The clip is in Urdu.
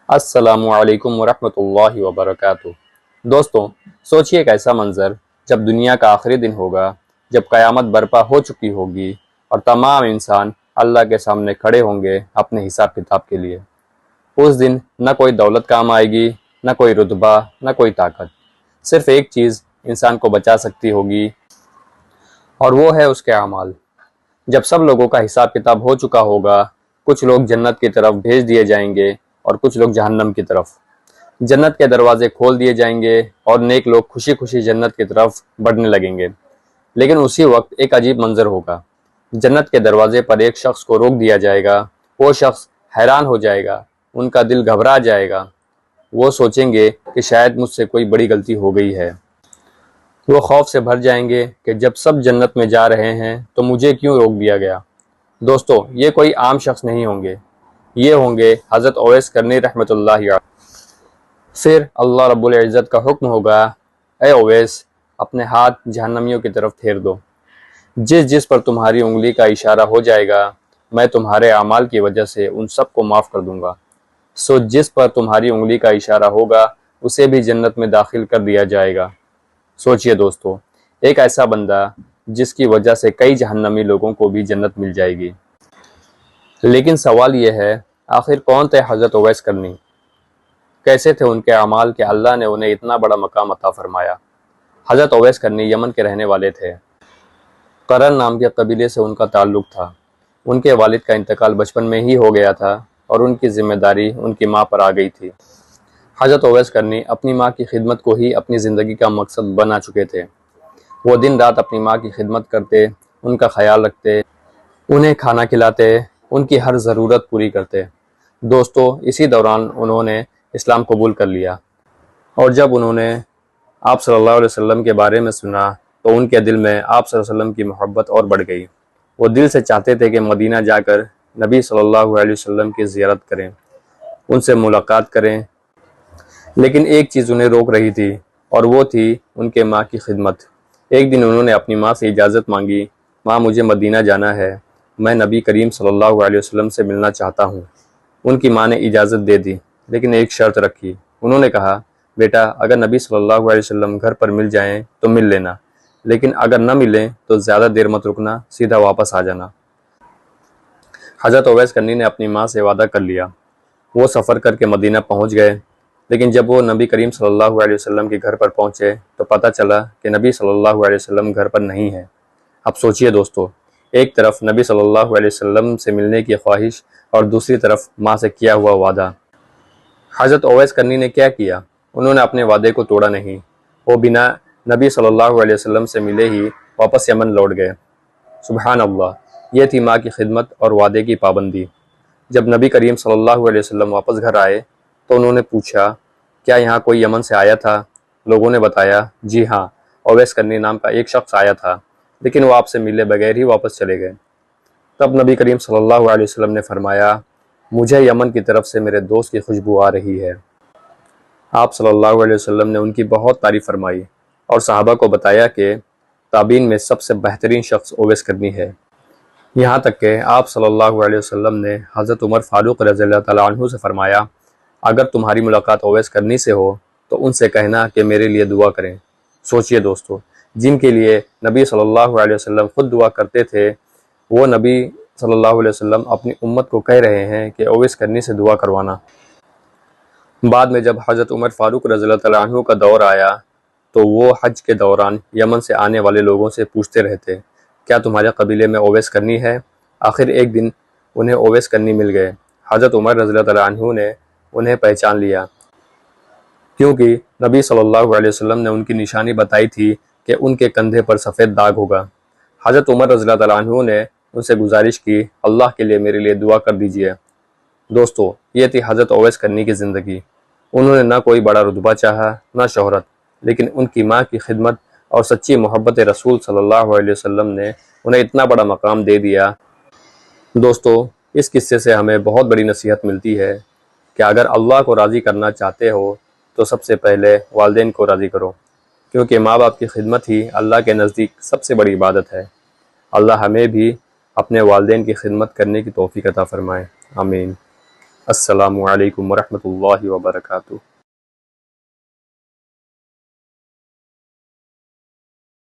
السلام علیکم ورحمۃ اللہ وبرکاتہ۔ دوستوں، سوچئے ایک ایسا منظر جب دنیا کا آخری دن ہوگا، جب قیامت برپا ہو چکی ہوگی اور تمام انسان اللہ کے سامنے کھڑے ہوں گے اپنے حساب کتاب کے لیے۔ اس دن نہ کوئی دولت کام آئے گی، نہ کوئی رتبہ، نہ کوئی طاقت۔ صرف ایک چیز انسان کو بچا سکتی ہوگی اور وہ ہے اس کے اعمال۔ جب سب لوگوں کا حساب کتاب ہو چکا ہوگا، کچھ لوگ جنت کی طرف بھیج دیے جائیں گے اور کچھ لوگ جہنم کی طرف۔ جنت کے دروازے کھول دیے جائیں گے اور نیک لوگ خوشی خوشی جنت کی طرف بڑھنے لگیں گے۔ لیکن اسی وقت ایک عجیب منظر ہوگا۔ جنت کے دروازے پر ایک شخص کو روک دیا جائے گا۔ وہ شخص حیران ہو جائے گا، ان کا دل گھبرا جائے گا۔ وہ سوچیں گے کہ شاید مجھ سے کوئی بڑی غلطی ہو گئی ہے۔ وہ خوف سے بھر جائیں گے کہ جب سب جنت میں جا رہے ہیں تو مجھے کیوں روک دیا گیا۔ دوستو، یہ کوئی عام شخص نہیں ہوں گے، یہ ہوں گے حضرت اویس کرنی رحمۃ اللہ علیہ۔ پھر اللہ رب العزت کا حکم ہوگا، اے اویس، اپنے ہاتھ جہنمیوں کی طرف پھیر دو۔ جس پر تمہاری انگلی کا اشارہ ہو جائے گا، میں تمہارے اعمال کی وجہ سے ان سب کو معاف کر دوں گا۔ سو جس پر تمہاری انگلی کا اشارہ ہوگا اسے بھی جنت میں داخل کر دیا جائے گا۔ سوچئے دوستو، ایک ایسا بندہ جس کی وجہ سے کئی جہنمی لوگوں کو بھی جنت مل جائے گی۔ لیکن سوال یہ ہے، آخر کون تھے حضرت اویس کرنی؟ کیسے تھے ان کے اعمال کہ اللہ نے انہیں اتنا بڑا مقام عطا فرمایا؟ حضرت اویس کرنی یمن کے رہنے والے تھے۔ قرن نام کے قبیلے سے ان کا تعلق تھا۔ ان کے والد کا انتقال بچپن میں ہی ہو گیا تھا اور ان کی ذمہ داری ان کی ماں پر آ گئی تھی۔ حضرت اویس کرنی اپنی ماں کی خدمت کو ہی اپنی زندگی کا مقصد بنا چکے تھے۔ وہ دن رات اپنی ماں کی خدمت کرتے، ان کا خیال رکھتے، انہیں کھانا کھلاتے، ان کی ہر ضرورت پوری کرتے۔ دوستو، اسی دوران انہوں نے اسلام قبول کر لیا، اور جب انہوں نے آپ صلی اللہ علیہ وسلم کے بارے میں سنا تو ان کے دل میں آپ صلی اللہ علیہ وسلم کی محبت اور بڑھ گئی۔ وہ دل سے چاہتے تھے کہ مدینہ جا کر نبی صلی اللہ علیہ وسلم کی زیارت کریں، ان سے ملاقات کریں۔ لیکن ایک چیز انہیں روک رہی تھی، اور وہ تھی ان کے ماں کی خدمت۔ ایک دن انہوں نے اپنی ماں سے اجازت مانگی، ماں مجھے مدینہ جانا ہے، میں نبی کریم صلی اللہ علیہ وسلم سے ملنا چاہتا ہوں۔ ان کی ماں نے اجازت دے دی، لیکن ایک شرط رکھی۔ انہوں نے کہا، بیٹا، اگر نبی صلی اللہ علیہ وسلم گھر پر مل جائیں تو مل لینا، لیکن اگر نہ ملیں تو زیادہ دیر مت رکنا، سیدھا واپس آ جانا۔ حضرت اویس کرنی نے اپنی ماں سے وعدہ کر لیا۔ وہ سفر کر کے مدینہ پہنچ گئے، لیکن جب وہ نبی کریم صلی اللہ علیہ وسلم کے گھر پر پہنچے تو پتہ چلا کہ نبی صلی اللہ علیہ وسلم گھر پر نہیں ہے۔ اب سوچئے دوستو، ایک طرف نبی صلی اللہ علیہ وسلم سے ملنے کی خواہش اور دوسری طرف ماں سے کیا ہوا وعدہ۔ حضرت اویس کرنی نے کیا کیا؟ انہوں نے اپنے وعدے کو توڑا نہیں۔ وہ بنا نبی صلی اللہ علیہ وسلم سے ملے ہی واپس یمن لوٹ گئے۔ سبحان اللہ، یہ تھی ماں کی خدمت اور وعدے کی پابندی۔ جب نبی کریم صلی اللہ علیہ وسلم واپس گھر آئے تو انہوں نے پوچھا، کیا یہاں کوئی یمن سے آیا تھا؟ لوگوں نے بتایا، جی ہاں، اویس کرنی نام کا ایک شخص آیا تھا، لیکن وہ آپ سے ملے بغیر ہی واپس چلے گئے۔ تب نبی کریم صلی اللہ علیہ وسلم نے فرمایا، مجھے یمن کی طرف سے میرے دوست کی خوشبو آ رہی ہے۔ آپ صلی اللہ علیہ وسلم نے ان کی بہت تعریف فرمائی اور صحابہ کو بتایا کہ تابعین میں سب سے بہترین شخص اویس کرنی ہے۔ یہاں تک کہ آپ صلی اللہ علیہ وسلم نے حضرت عمر فاروق رضی اللہ تعالیٰ عنہ سے فرمایا، اگر تمہاری ملاقات اویس کرنی سے ہو تو ان سے کہنا کہ میرے لیے دعا کریں۔ سوچئے دوستو، جن کے لیے نبی صلی اللہ علیہ وسلم خود دعا کرتے تھے، وہ نبی صلی اللہ علیہ وسلم اپنی امت کو کہہ رہے ہیں کہ اویس کرنی سے دعا کروانا۔ بعد میں جب حضرت عمر فاروق رضی اللہ تعالیٰ عنہ کا دور آیا تو وہ حج کے دوران یمن سے آنے والے لوگوں سے پوچھتے رہتے، کیا تمہارے قبیلے میں اویس کرنی ہے؟ آخر ایک دن انہیں اویس کرنی مل گئے۔ حضرت عمر رضی اللہ تعالیٰ عنہ نے انہیں پہچان لیا، کیونکہ نبی صلی اللہ علیہ وسلم نے ان کی نشانی بتائی تھی کہ ان کے کندھے پر سفید داغ ہوگا۔ حضرت عمر رضی اللہ تعالیٰ عنہ نے ان سے گزارش کی، اللہ کے لیے میرے لیے دعا کر دیجئے۔ دوستو، یہ تھی حضرت اویس کرنی کی زندگی۔ انہوں نے نہ کوئی بڑا رتبہ چاہا، نہ شہرت، لیکن ان کی ماں کی خدمت اور سچی محبت رسول صلی اللہ علیہ وسلم نے انہیں اتنا بڑا مقام دے دیا۔ دوستو، اس قصے سے ہمیں بہت بڑی نصیحت ملتی ہے کہ اگر اللہ کو راضی کرنا چاہتے ہو تو سب سے پہلے والدین کو راضی کرو، کیونکہ ماں باپ کی خدمت ہی اللہ کے نزدیک سب سے بڑی عبادت ہے۔ اللہ ہمیں بھی اپنے والدین کی خدمت کرنے کی توفیق عطا فرمائے، آمین۔ السلام علیکم ورحمۃ اللہ وبرکاتہ۔